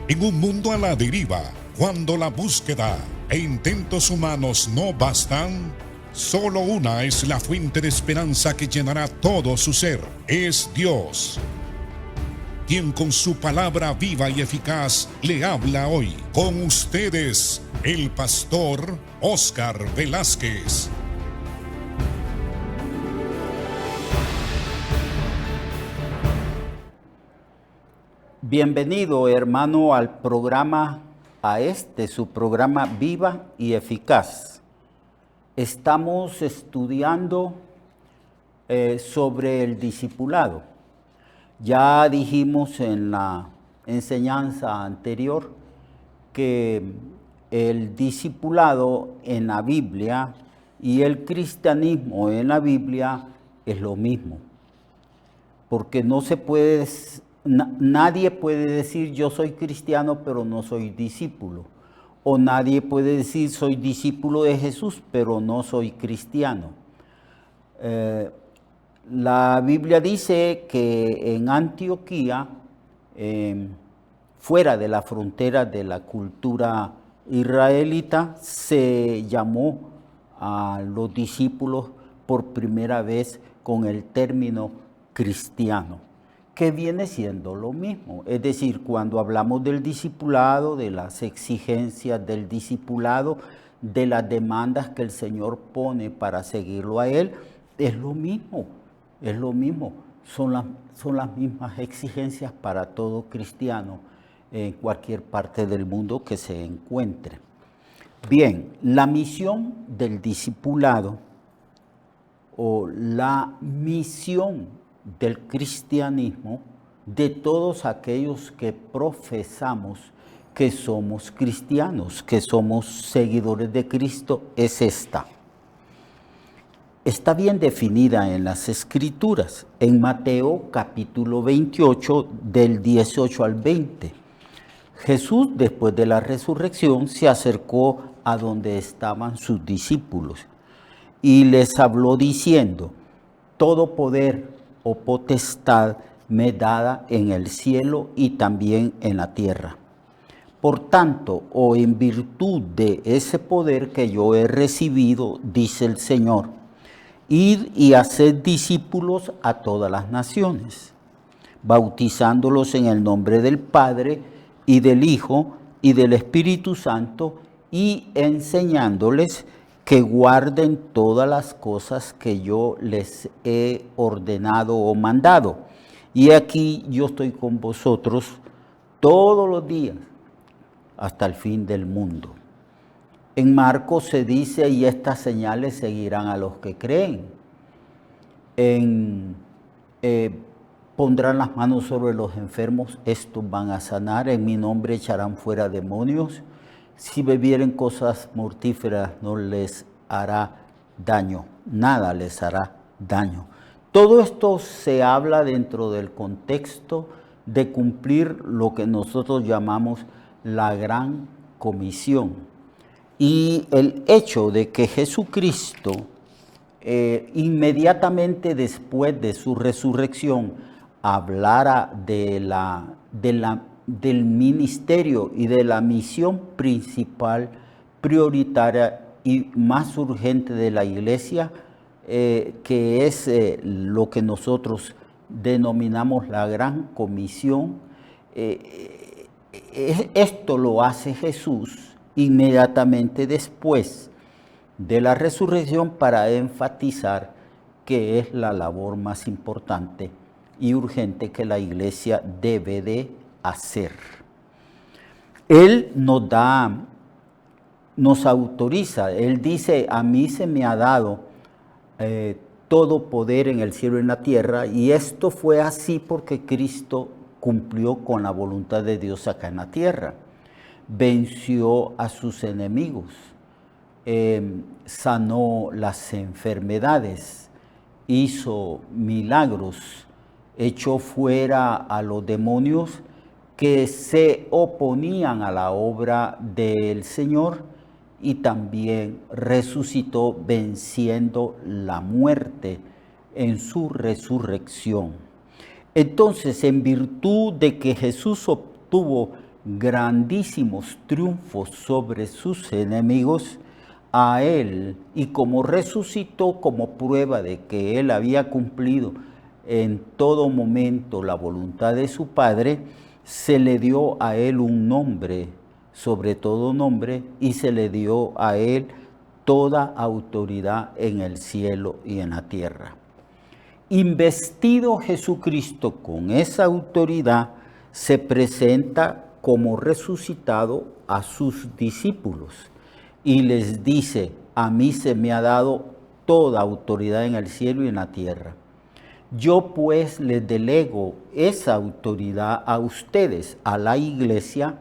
En un mundo a la deriva, cuando la búsqueda e intentos humanos no bastan, solo una es la fuente de esperanza que llenará todo su ser. Es Dios, quien con su palabra viva y eficaz le habla hoy. Con ustedes, el pastor Óscar Velázquez. Bienvenido, hermano, al programa, su programa Viva y Eficaz. Estamos estudiando sobre el discipulado. Ya dijimos en la enseñanza anterior que el discipulado en la Biblia y el cristianismo en la Biblia es lo mismo. Porque no se puede, nadie puede decir yo soy cristiano pero no soy discípulo. O nadie puede decir soy discípulo de Jesús pero no soy cristiano. La Biblia dice que en Antioquía, fuera de la frontera de la cultura israelita, se llamó a los discípulos por primera vez con el término cristiano, que viene siendo lo mismo. Es decir, cuando hablamos del discipulado, de las exigencias del discipulado, de las demandas que el Señor pone para seguirlo a Él, es lo mismo, es lo mismo. Son las mismas exigencias para todo cristiano en cualquier parte del mundo que se encuentre. Bien, la misión del discipulado o la misión del cristianismo, de todos aquellos que profesamos que somos cristianos, que somos seguidores de Cristo, es esta. Está bien definida en las Escrituras, en Mateo capítulo 28, del 18 al 20. Jesús, después de la resurrección, se acercó a donde estaban sus discípulos y les habló diciendo: todo poder o potestad me dada en el cielo y también en la tierra. Por tanto, o en virtud de ese poder que yo he recibido, dice el Señor, id y haced discípulos a todas las naciones, bautizándolos en el nombre del Padre y del Hijo y del Espíritu Santo, y enseñándoles que guarden todas las cosas que yo les he ordenado o mandado. Y aquí yo estoy con vosotros todos los días hasta el fin del mundo. En Marcos se dice: y estas señales seguirán a los que creen. Pondrán las manos sobre los enfermos, estos van a sanar, en mi nombre echarán fuera demonios. Si bebieren cosas mortíferas no les hará daño, nada les hará daño. Todo esto se habla dentro del contexto de cumplir lo que nosotros llamamos la gran comisión. Y el hecho de que Jesucristo, inmediatamente después de su resurrección, hablara del ministerio y de la misión principal, prioritaria y más urgente de la iglesia, que es lo que nosotros denominamos la gran comisión. Esto lo hace Jesús inmediatamente después de la resurrección para enfatizar que es la labor más importante y urgente que la iglesia debe de hacer. Él nos autoriza, Él dice: a mí se me ha dado todo poder en el cielo y en la tierra, y esto fue así porque Cristo cumplió con la voluntad de Dios acá en la tierra. Venció a sus enemigos, sanó las enfermedades, hizo milagros, echó fuera a los demonios que se oponían a la obra del Señor, y también resucitó venciendo la muerte en su resurrección. Entonces, en virtud de que Jesús obtuvo grandísimos triunfos sobre sus enemigos, a él, y como resucitó como prueba de que él había cumplido en todo momento la voluntad de su Padre, se le dio a él un nombre, sobre todo nombre, y se le dio a él toda autoridad en el cielo y en la tierra. Investido Jesucristo con esa autoridad, se presenta como resucitado a sus discípulos y les dice: a mí se me ha dado toda autoridad en el cielo y en la tierra. Yo pues les delego esa autoridad a ustedes, a la iglesia,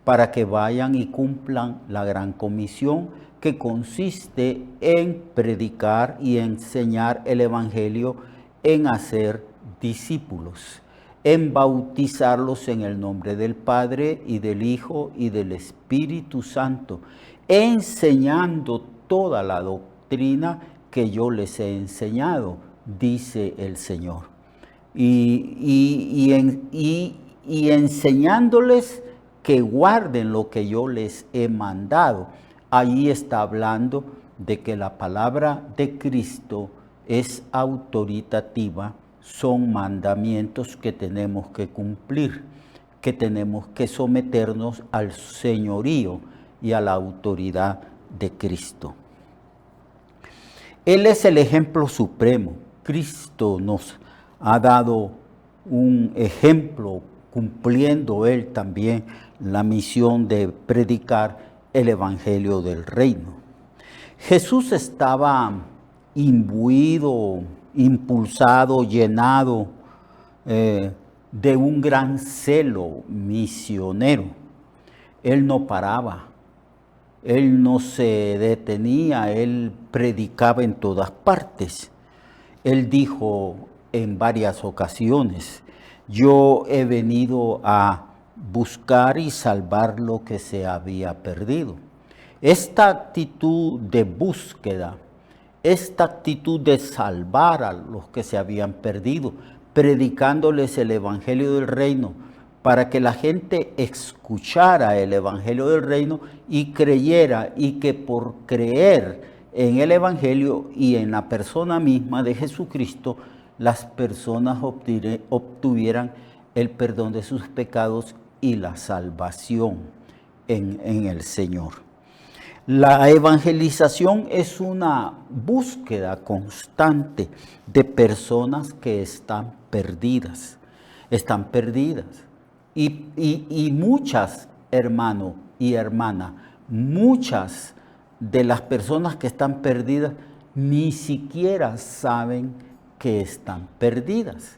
para que vayan y cumplan la gran comisión que consiste en predicar y enseñar el evangelio, en hacer discípulos, en bautizarlos en el nombre del Padre y del Hijo y del Espíritu Santo, enseñando toda la doctrina que yo les he enseñado, dice el Señor. Y enseñándoles que guarden lo que yo les he mandado. Ahí está hablando de que la palabra de Cristo es autoritativa, son mandamientos que tenemos que cumplir, que tenemos que someternos al señorío y a la autoridad de Cristo. Él es el ejemplo supremo. Cristo nos ha dado un ejemplo, cumpliendo él también la misión de predicar el evangelio del reino. Jesús estaba imbuido, impulsado, llenado de un gran celo misionero. Él no paraba, él no se detenía, él predicaba en todas partes. Él dijo en varias ocasiones: yo he venido a buscar y salvar lo que se había perdido. Esta actitud de búsqueda, esta actitud de salvar a los que se habían perdido, predicándoles el evangelio del reino, para que la gente escuchara el evangelio del reino y creyera, y que por creer en el evangelio y en la persona misma de Jesucristo, las personas obtuvieran el perdón de sus pecados y la salvación en el Señor. La evangelización es una búsqueda constante de personas que están perdidas. Y muchas, hermano y hermana, muchas de las personas que están perdidas ni siquiera saben que están perdidas.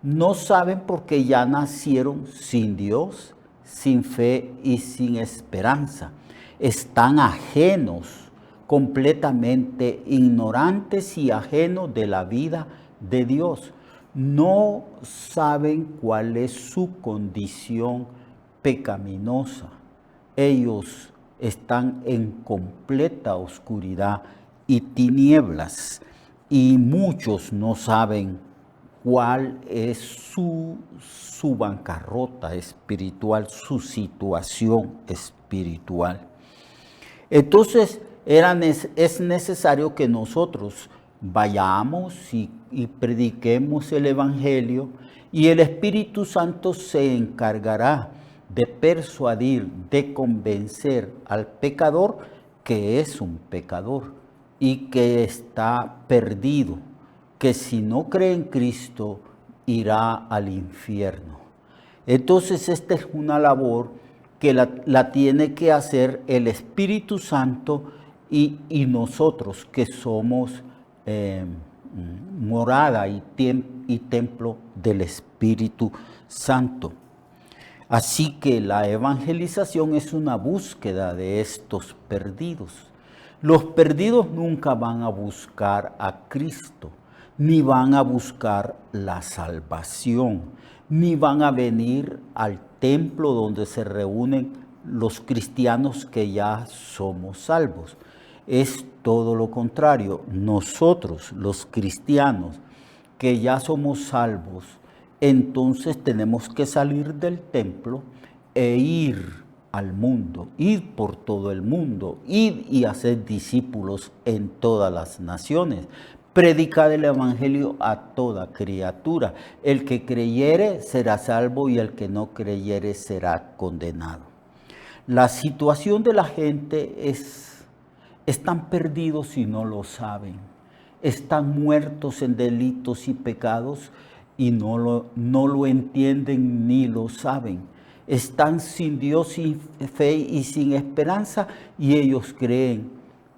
No saben porque ya nacieron sin Dios, sin fe y sin esperanza. Están ajenos, completamente ignorantes y ajenos de la vida de Dios. No saben cuál es su condición pecaminosa. Ellos están en completa oscuridad y tinieblas, y muchos no saben cuál es su bancarrota espiritual, su situación espiritual. Entonces es necesario que nosotros vayamos y prediquemos el evangelio, y el Espíritu Santo se encargará de persuadir, de convencer al pecador que es un pecador y que está perdido, que si no cree en Cristo irá al infierno. Entonces esta es una labor que la tiene que hacer el Espíritu Santo y nosotros, que somos morada y templo del Espíritu Santo. Así que la evangelización es una búsqueda de estos perdidos. Los perdidos nunca van a buscar a Cristo, ni van a buscar la salvación, ni van a venir al templo donde se reúnen los cristianos que ya somos salvos. Es todo lo contrario. Nosotros, los cristianos que ya somos salvos, entonces tenemos que salir del templo e ir al mundo, ir por todo el mundo, ir y hacer discípulos en todas las naciones. Predicar el evangelio a toda criatura. El que creyere será salvo y el que no creyere será condenado. La situación de la gente están perdidos y no lo saben. Están muertos en delitos y pecados y no lo entienden ni lo saben. Están sin Dios, sin fe y sin esperanza, y ellos creen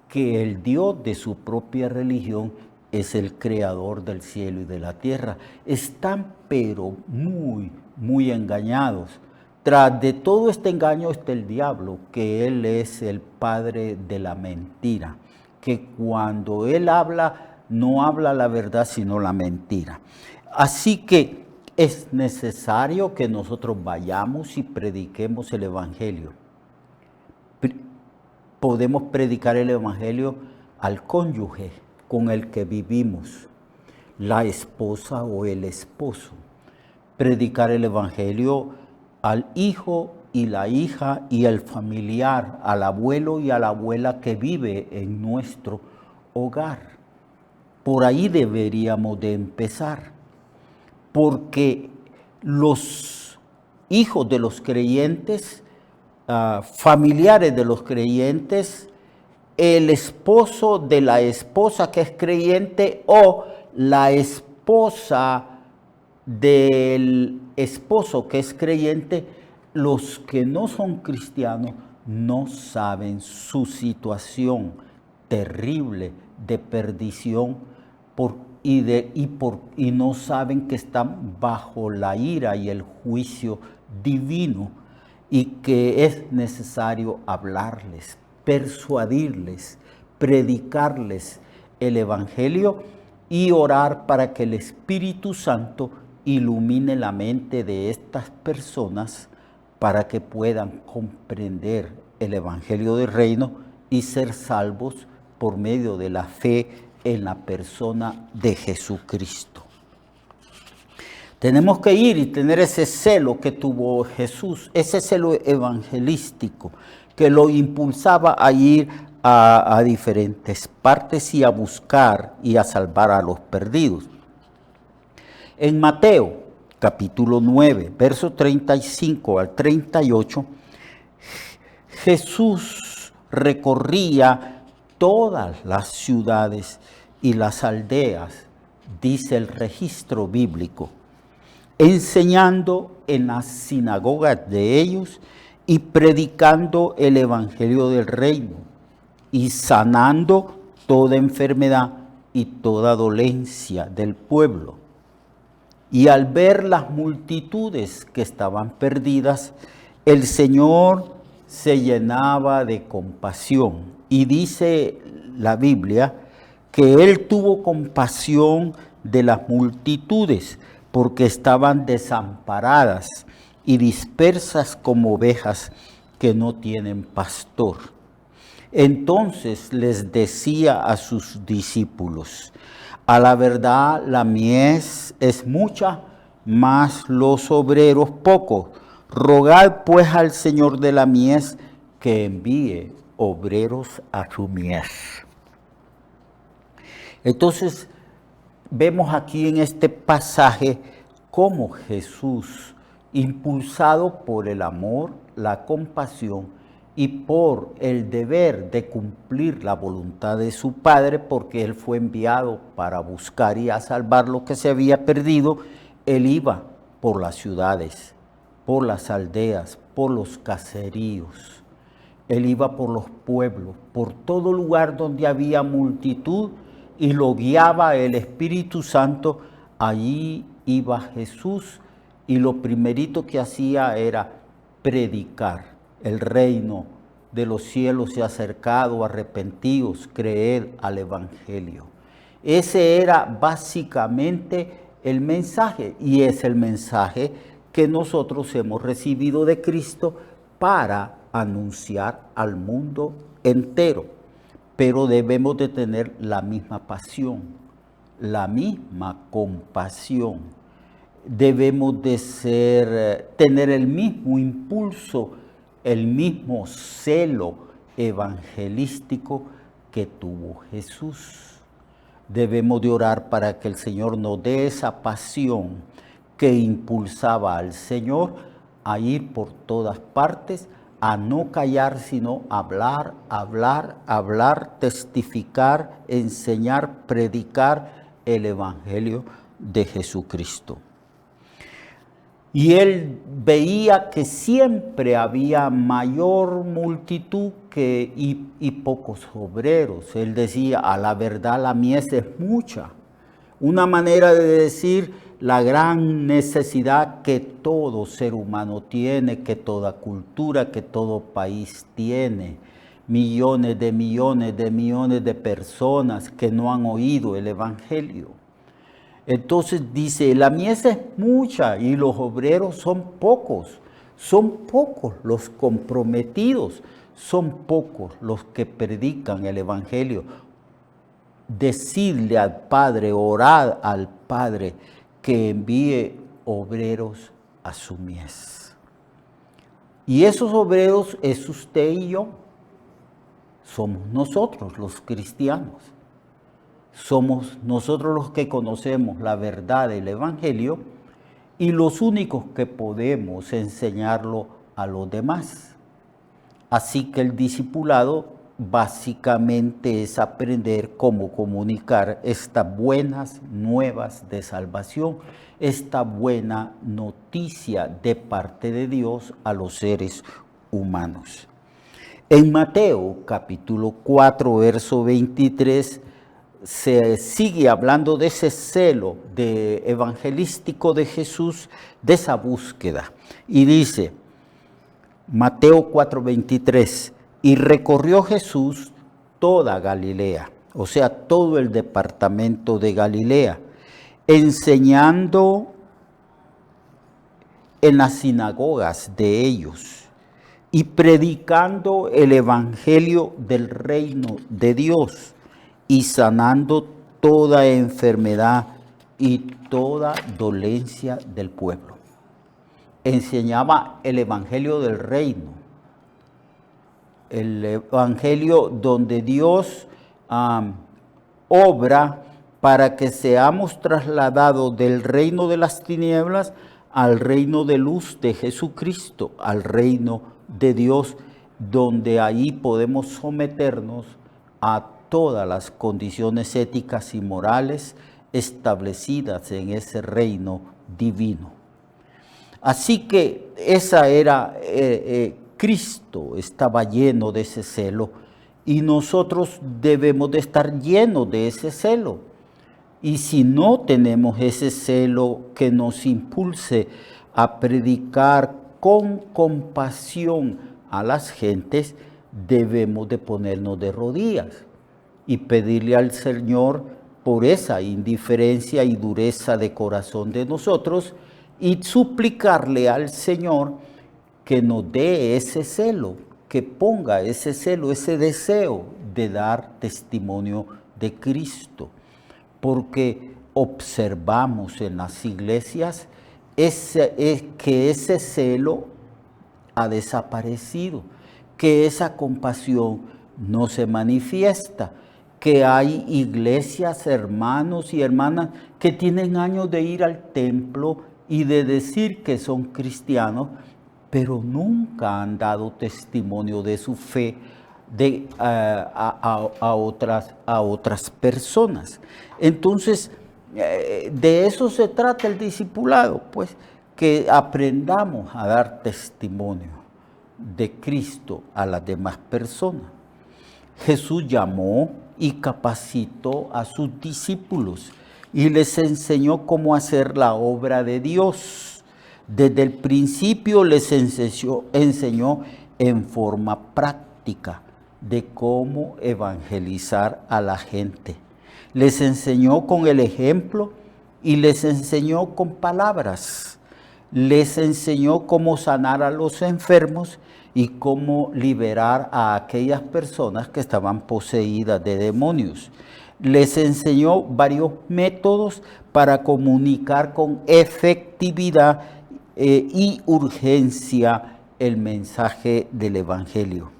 que el Dios de su propia religión es el creador del cielo y de la tierra. Están pero muy engañados. Tras de todo este engaño está el diablo, que él es el padre de la mentira, que cuando él habla, no habla la verdad, sino la mentira. Así que es necesario que nosotros vayamos y prediquemos el evangelio. Podemos predicar el evangelio al cónyuge con el que vivimos, la esposa o el esposo. Predicar el evangelio al hijo y la hija y el familiar, al abuelo y a la abuela que vive en nuestro hogar. Por ahí deberíamos de empezar, porque los hijos de los creyentes, familiares de los creyentes, el esposo de la esposa que es creyente o la esposa del esposo que es creyente, los que no son cristianos no saben su situación terrible de perdición y no saben que están bajo la ira y el juicio divino y que es necesario hablarles, persuadirles, predicarles el evangelio y orar para que el Espíritu Santo ilumine la mente de estas personas para que puedan comprender el evangelio del reino y ser salvos por medio de la fe en la persona de Jesucristo. Tenemos que ir y tener ese celo que tuvo Jesús, ese celo evangelístico que lo impulsaba a ir a diferentes partes y a buscar y a salvar a los perdidos. En Mateo, capítulo 9, versos 35 al 38, Jesús recorría todas las ciudades y las aldeas, dice el registro bíblico, enseñando en las sinagogas de ellos y predicando el evangelio del reino y sanando toda enfermedad y toda dolencia del pueblo. Y al ver las multitudes que estaban perdidas, el Señor se llenaba de compasión. Y dice la Biblia que Él tuvo compasión de las multitudes porque estaban desamparadas y dispersas como ovejas que no tienen pastor. Entonces les decía a sus discípulos: a la verdad la mies es mucha, mas los obreros pocos. Rogad pues al Señor de la mies que envíe obreros a su mies. Entonces vemos aquí en este pasaje cómo Jesús, impulsado por el amor, la compasión y por el deber de cumplir la voluntad de su Padre, porque Él fue enviado para buscar y a salvar lo que se había perdido, Él iba por las ciudades, por las aldeas, por los caseríos. Él iba por los pueblos, por todo lugar donde había multitud y lo guiaba el Espíritu Santo. Allí iba Jesús y lo primerito que hacía era predicar. El reino de los cielos se ha acercado, arrepentidos, creed al Evangelio. Ese era básicamente el mensaje y es el mensaje que nosotros hemos recibido de Cristo para anunciar al mundo entero. Pero debemos de tener la misma pasión, la misma compasión. debemos de tener el mismo impulso, el mismo celo evangelístico que tuvo Jesús. Debemos de orar para que el Señor nos dé esa pasión que impulsaba al Señor a ir por todas partes, a no callar, sino hablar, hablar, hablar, testificar, enseñar, predicar el Evangelio de Jesucristo. Y él veía que siempre había mayor multitud y pocos obreros. Él decía, a la verdad la mies es mucha. Una manera de decir la gran necesidad que todo ser humano tiene, que toda cultura, que todo país tiene. Millones de personas que no han oído el Evangelio. Entonces dice, la mies es mucha y los obreros son pocos los comprometidos, son pocos los que predican el Evangelio. Decidle al Padre, orad al Padre que envíe obreros a su mies. Y esos obreros es usted y yo, somos nosotros los cristianos. Somos nosotros los que conocemos la verdad del Evangelio y los únicos que podemos enseñarlo a los demás. Así que el discipulado básicamente es aprender cómo comunicar estas buenas nuevas de salvación, esta buena noticia de parte de Dios a los seres humanos. En Mateo capítulo 4, verso 23, se sigue hablando de ese celo evangelístico de Jesús, de esa búsqueda. Y dice, Mateo 4:23, y recorrió Jesús toda Galilea, o sea, todo el departamento de Galilea, enseñando en las sinagogas de ellos y predicando el evangelio del reino de Dios y sanando toda enfermedad y toda dolencia del pueblo. Enseñaba el evangelio del reino, el evangelio donde Dios obra para que seamos trasladados del reino de las tinieblas al reino de luz de Jesucristo, al reino de Dios, donde ahí podemos someternos a todas las condiciones éticas y morales establecidas en ese reino divino. Así que esa era, Cristo estaba lleno de ese celo y nosotros debemos de estar llenos de ese celo. Y si no tenemos ese celo que nos impulse a predicar con compasión a las gentes, debemos de ponernos de rodillas y pedirle al Señor por esa indiferencia y dureza de corazón de nosotros y suplicarle al Señor que nos dé ese celo, que ponga ese celo, ese deseo de dar testimonio de Cristo. Porque observamos en las iglesias que ese celo ha desaparecido, que esa compasión no se manifiesta, que hay iglesias, hermanos y hermanas que tienen años de ir al templo y de decir que son cristianos, pero nunca han dado testimonio de su fe a otras personas. Entonces, de eso se trata el discipulado, pues, que aprendamos a dar testimonio de Cristo a las demás personas. Jesús llamó y capacitó a sus discípulos y les enseñó cómo hacer la obra de Dios. Desde el principio les enseñó en forma práctica de cómo evangelizar a la gente. Les enseñó con el ejemplo y les enseñó con palabras. Les enseñó cómo sanar a los enfermos y cómo liberar a aquellas personas que estaban poseídas de demonios. les enseñó varios métodos para comunicar con efectividad y urgencia el mensaje del Evangelio.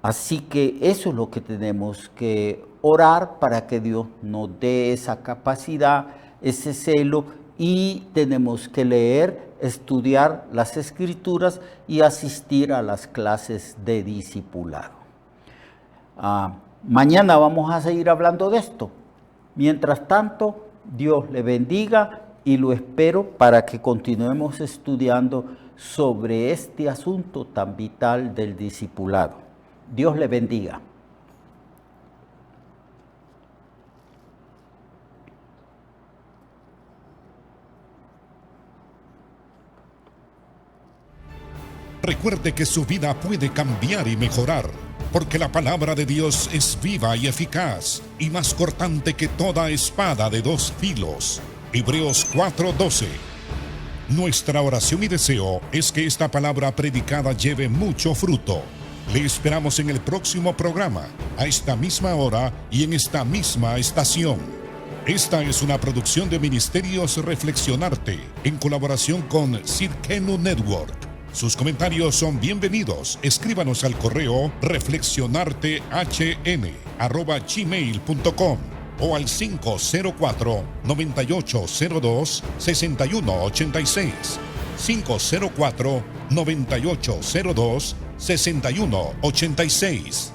Así que eso es lo que tenemos que orar para que Dios nos dé esa capacidad, ese celo, y tenemos que leer, estudiar las Escrituras y asistir a las clases de discipulado. Mañana vamos a seguir hablando de esto. Mientras tanto, Dios le bendiga y lo espero para que continuemos estudiando sobre este asunto tan vital del discipulado. Dios le bendiga. Recuerde que su vida puede cambiar y mejorar, porque la palabra de Dios es viva y eficaz, y más cortante que toda espada de dos filos. Hebreos 4:12. Nuestra oración y deseo es que esta palabra predicada lleve mucho fruto. Le esperamos en el próximo programa, a esta misma hora y en esta misma estación. Esta es una producción de Ministerios Reflexionarte, en colaboración con Cirkenu Network. Sus comentarios son bienvenidos. Escríbanos al correo reflexionartehn@gmail.com o al 504-9802-6186. 504-9802-6186.